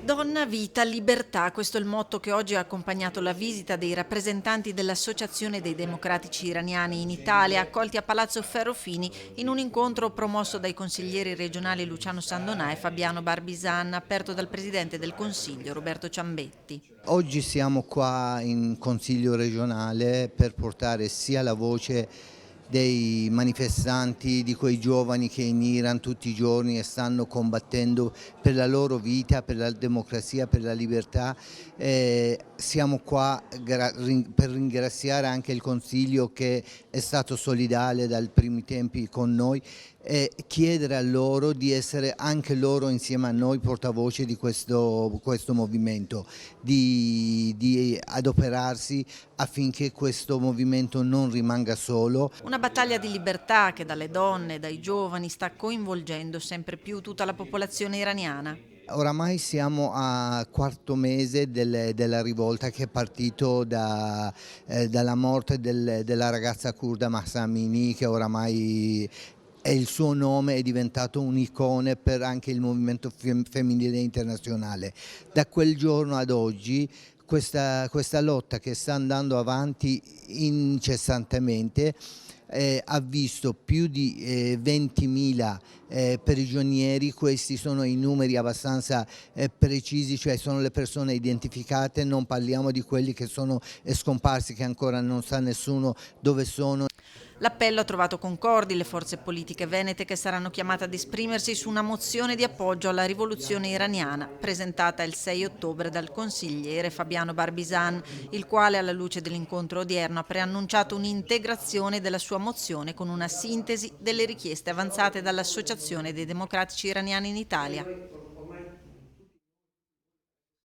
Donna, vita, libertà, questo è il motto che oggi ha accompagnato la visita dei rappresentanti dell'Associazione dei Democratici Iraniani in Italia, accolti a Palazzo Ferrofini in un incontro promosso dai consiglieri regionali Luciano Sandonà e Fabiano Barbisan, aperto dal Presidente del Consiglio Roberto Ciambetti. Oggi siamo qua in Consiglio regionale per portare sia la voce dei manifestanti, di quei giovani che in Iran tutti i giorni stanno combattendo per la loro vita, per la democrazia, per la libertà. Siamo qua per ringraziare anche il Consiglio che è stato solidale dai primi tempi con noi e chiedere a loro di essere anche loro insieme a noi portavoce di questo movimento, di adoperarsi affinché questo movimento non rimanga solo. Una battaglia di libertà che dalle donne, dai giovani, sta coinvolgendo sempre più tutta la popolazione iraniana. Oramai siamo a quarto mese della rivolta che è partito dalla morte della ragazza curda Mahsa Amini, che oramai è il suo nome è diventato un'icona per anche il movimento femminile internazionale. Da quel giorno ad oggi questa lotta che sta andando avanti incessantemente ha visto più di 20.000 prigionieri. Questi sono i numeri abbastanza precisi, cioè sono le persone identificate, non parliamo di quelli che sono scomparsi, che ancora non sa nessuno dove sono. L'appello ha trovato concordi le forze politiche venete che saranno chiamate ad esprimersi su una mozione di appoggio alla rivoluzione iraniana, presentata il 6 ottobre dal consigliere Fabiano Barbisan, il quale alla luce dell'incontro odierno ha preannunciato un'integrazione della sua mozione con una sintesi delle richieste avanzate dall'Associazione dei Democratici Iraniani in Italia.